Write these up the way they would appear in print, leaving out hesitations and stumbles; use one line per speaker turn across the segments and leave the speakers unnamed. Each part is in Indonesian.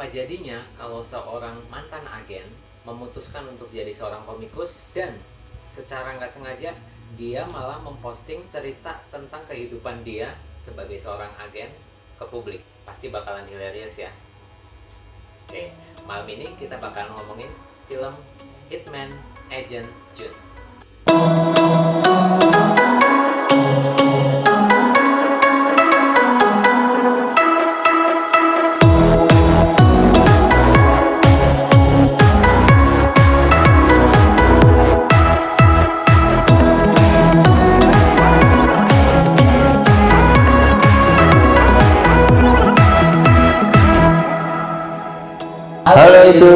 Apa jadinya kalau seorang mantan agen memutuskan untuk jadi seorang komikus dan secara nggak sengaja dia malah memposting cerita tentang kehidupan dia sebagai seorang agen ke publik? Pasti bakalan hilarious ya. Oke, malam ini kita bakalan ngomongin film Hitman Agent Jun.
Halo itu.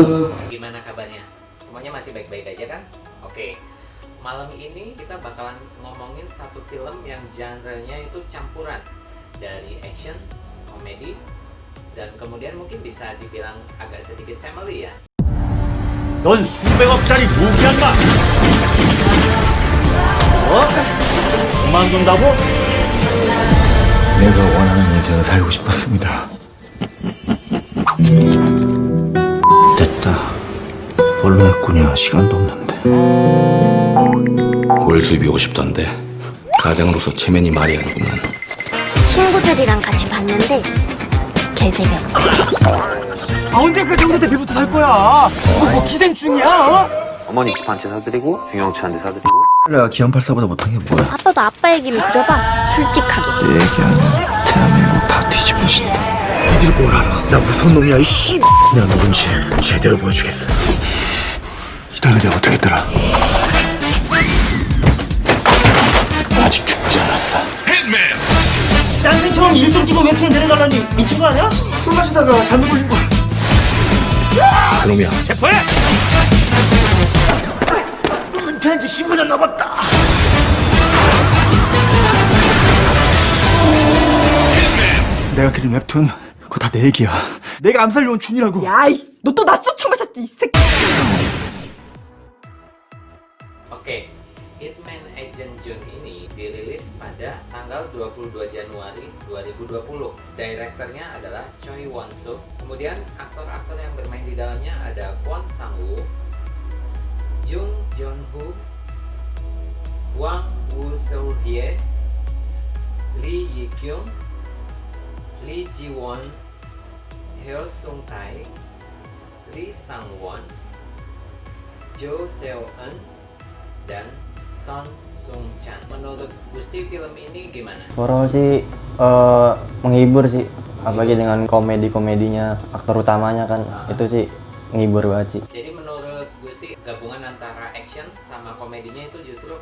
Gimana kabarnya? Semuanya masih baik-baik aja kan? Oke. Malam ini kita bakalan ngomongin satu film yang genre-nya itu campuran dari action, komedi, dan kemudian mungkin bisa dibilang agak sedikit family ya.
넌 수백억짜리 무기한 마! 뭐? 그만둔다고?
내가 원하는 인생을 살고 싶었습니다. 됐다. 뭘로 했구냐. 시간도 없는데.
월 수입이 50던데 가장으로서 체면이 말이 아니구만.
친구들이랑 같이 봤는데 개재미없고.
언제까지 우리 데뷔부터 살 거야? 뭐 기생충이야? 어?
어머니 집 한 채 사드리고 중형차 한 대 사드리고
내가 기안84보다 못한 게 뭐야?
아빠도 아빠 얘기를 들어봐. 솔직하게.
내 얘기하면 대한민국 다 뒤집어진다. 니들 뭘 알아? 나 무서운 놈이야, 이 씨. 내가 누군지 제대로 보여주겠어. 이 다음에 내가 어떻게 했더라? 아직 죽지 않았어.
딴생처럼 1등 찍어 웹툰 내려달라니 미친 거 아니야?
술 마시다가 잘못 걸린 거야.
그놈이야.
체포해!
은퇴한 지 15년 넘었다. 내가 그린 웹툰 그거 다 내 얘기야. 내가 암살려온 준이라고.
야이, 너 또 낮술 처마셨지, 이 새끼.
Oke, Hitman Agent Jun ini dirilis pada tanggal 22 Januari 2020. Direkturnya adalah Choi Won-suk. Kemudian aktor-aktor yang bermain di dalamnya ada Kwon Sang-woo, Jung Joon-ho, Hwang Woo-seo-hye, Lee Yi-kyung, Lee Ji-won, Heo Sung-tae, Lee Sang-won, Jo Seo-eun, dan Son Sung-chan. Menurut Gusti film ini gimana?
Overall sih menghibur sih, apalagi dengan komedi-komedinya, aktor utamanya kan itu sih menghibur banget sih.
Jadi menurut Gusti gabungan antara action sama komedinya itu justru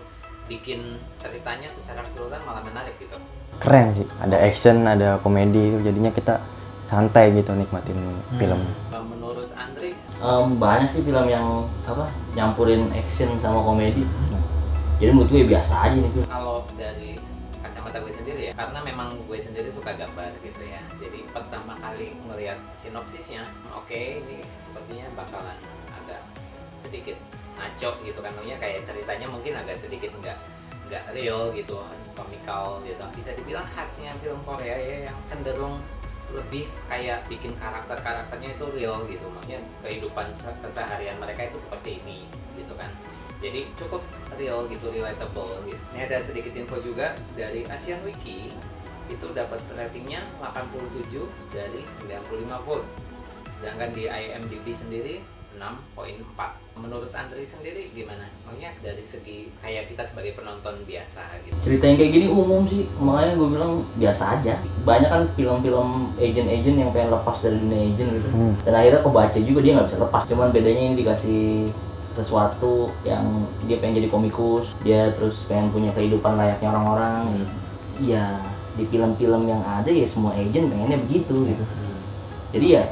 bikin ceritanya secara keseluruhan malah menarik gitu.
Keren sih, ada action, ada komedi, jadinya kita santai gitu nikmatin film.
Menurut Andri,
Banyak sih film yang nyampurin action sama komedi. Jadi menurut gue biasa aja nih film.
kalau dari kacamata gue sendiri ya, karena memang gue sendiri suka gambar gitu ya. Jadi pertama kali ngelihat sinopsisnya, oke, ini sepertinya bakalan agak sedikit ngaco gitu kan, namanya kayak ceritanya mungkin agak sedikit nggak real gitu, komikal gitu. Bisa dibilang khasnya film Korea ya, yang cenderung lebih kayak bikin karakternya itu real gitu, makanya kehidupan keseharian mereka itu seperti ini gitu kan. Jadi cukup real gitu, relatable gitu. Ini ada sedikit info juga dari Asian Wiki, itu dapat ratingnya 87 dari 95 votes. Sedangkan di IMDb sendiri 6.4. Menurut Andri sendiri gimana? Makanya dari segi kayak kita sebagai penonton biasa gitu.
Cerita yang kayak gini umum sih, makanya gue bilang biasa aja. Banyak kan film-film agent-agent yang pengen lepas dari dunia agent gitu. Dan akhirnya kebaca juga dia nggak bisa lepas. Cuman bedanya ini dikasih sesuatu yang dia pengen jadi komikus, dia terus pengen punya kehidupan layaknya orang-orang. Iya, di film-film yang ada ya semua agent pengennya begitu gitu. Jadi ya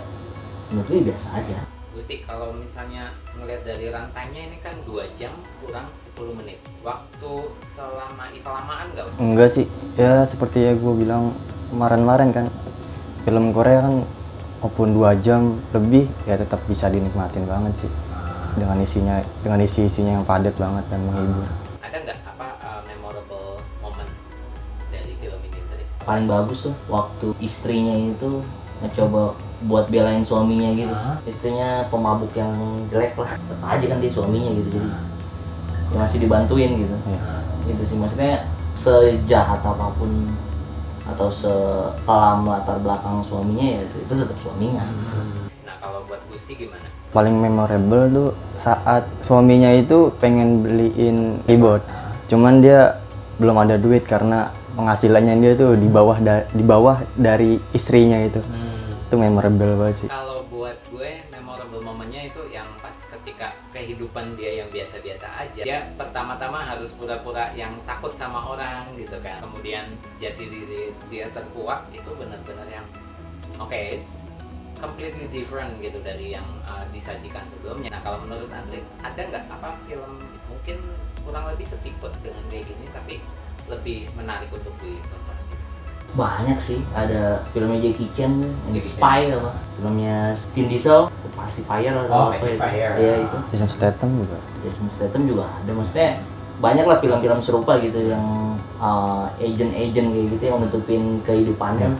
menurut gue biasa aja.
Gusti, kalau misalnya ngelihat dari runtime-nya ini kan 2 jam kurang 10 menit. Waktu selama itu kelamaan nggak?
Enggak sih, ya seperti ya gue bilang kemarin-kemarin kan, film Korea kan walaupun 2 jam lebih ya tetap bisa dinikmatin banget sih. Dengan isi-isinya yang padat banget dan menghibur.
Ada nggak memorable moment dari film ini tadi?
Paling bagus tuh waktu istrinya itu ngecoba buat belain suaminya gitu. Istrinya pemabuk yang jelek lah, tetap aja kan dia suaminya gitu, jadi ya masih dibantuin gitu. Itu sih maksudnya, sejahat apapun atau sekelam latar belakang suaminya ya itu tetap suaminya.
Nah kalau buat Gusti gimana?
Paling memorable tuh saat suaminya itu pengen beliin keyboard, cuman dia belum ada duit karena penghasilannya dia tuh di bawah dari istrinya itu. Itu memorable banget sih.
Kalau buat gue memorable momennya itu yang pas ketika kehidupan dia yang biasa-biasa aja, dia pertama-tama harus pura-pura yang takut sama orang gitu kan, kemudian jati diri dia terkuak, itu benar-benar yang it's completely different gitu dari yang disajikan sebelumnya. Nah kalau menurut Andre, ada nggak apa film mungkin kurang lebih setipe dengan kayak gini tapi lebih menarik untuk ditonton gitu?
Banyak sih, ada filmnya Jackie Chan yang Spy apa, filmnya Vin Diesel Pacifier atau apa itu. Iya itu.
Jason Statham juga.
Jason Statham juga ada, maksudnya banyak lah film-film serupa gitu yang agent-agent kayak gitu yang nutupin kehidupannya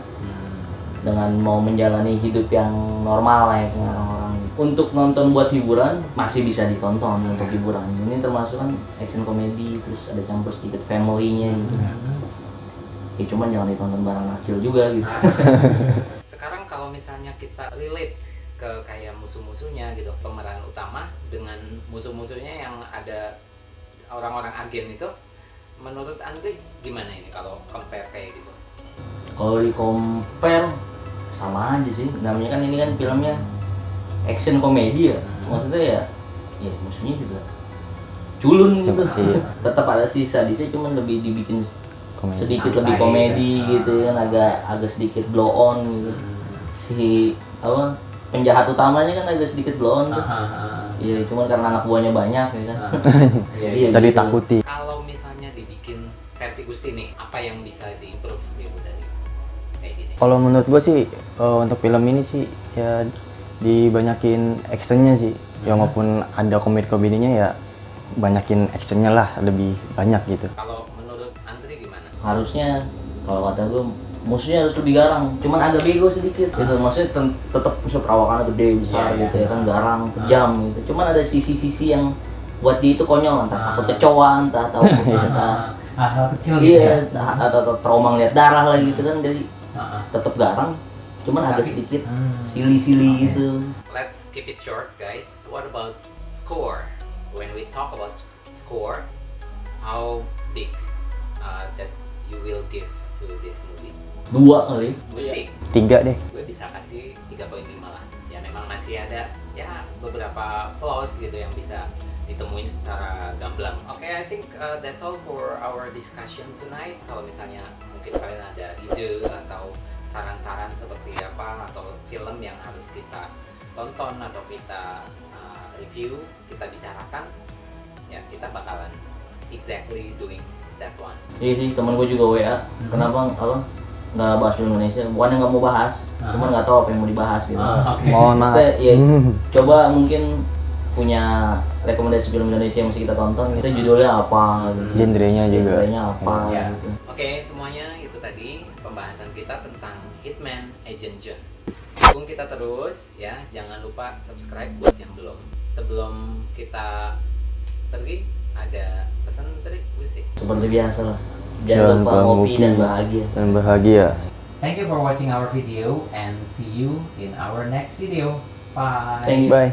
dengan mau menjalani hidup yang normal layaknya orang-orang. Untuk nonton buat hiburan masih bisa ditonton untuk hiburan. Ini termasuk kan action komedi, terus ada campur sedikit family-nya gitu. Ya cuman jangan ditonton bareng kecil juga gitu.
Sekarang kalau misalnya kita relate ke kayak musuh-musuhnya gitu, pemeran utama dengan musuh-musuhnya yang ada orang-orang agen itu, menurut Andre gimana ini kalau compare kayak gitu?
Kalau di compare sama aja sih, namanya kan ini kan filmnya action komedi ya, maksudnya ya musuhnya juga culun gitu. Tetap ada sih sadisnya, cuman lebih dibikin
Komedi.
sedikit lebih komedi gitu kan, agak sedikit blow on gitu. Si penjahat utamanya kan agak sedikit blow on tuh. Iya, cuman karena anak buahnya banyak ya kan. Iya,
Tadi
gitu.
takuti.
Kalau misalnya dibikin versi Gusti nih, apa yang bisa diimprove gitu dari kayak gini?
Kalau menurut gue sih untuk film ini sih ya dibanyakin actionnya sih. Ya maupun ada komedi-komedinya ya banyakin actionnya lah, lebih banyak gitu.
Kalau menurut Andre gimana?
Harusnya kalau kata gue musuhnya harus lebih garang, cuman agak bego sedikit gitu. Maksudnya tetap musuh perawakannya gede besar gitu ya kan, garang kejam gitu. Cuman ada sisi-sisi yang buat dia itu konyol, entah takut kecoa, entah tahu
hal kecil
iya, atau trauma ngeliat darah lah gitu kan, jadi tetap garang, cuman agak sedikit silly gitu.
Let's keep it short guys. What about score? When we talk about score, how big that you will give to this movie?
2 kali.
Gusti,
3 deh.
gue bisa kasih 3.5 lah. Ya memang masih ada ya beberapa flaws gitu yang bisa ditemuin secara gamblang. Oke, I think that's all for our discussion tonight. Kalau misalnya mungkin kalian ada ide atau saran-saran seperti apa atau film yang harus kita tonton atau kita review, kita bicarakan, ya kita bakalan exactly doing that one.
Iya sih, temen gue juga WA, kenapa nggak bahas film Indonesia? Bukannya nggak mau bahas, cuman nggak tahu apa yang mau dibahas gitu.
Mohon maaf.
Maksudnya, ya, coba mungkin punya rekomendasi film Indonesia yang mesti kita tonton. Kita judulnya apa? Gitu.
Genrenya juga.
Genrenya apa?
Ya.
Gitu.
Oke, semuanya itu tadi pembahasan kita tentang Hitman Agent John. Dukung kita terus ya, jangan lupa subscribe buat yang belum. Sebelum kita pergi, ada pesan dari Gusti.
Seperti biasa lah, jangan lupa ngopi dan bahagia.
Dan bahagia.
Thank you for watching our video and see you in our next video. Bye.
Thank you.
Bye.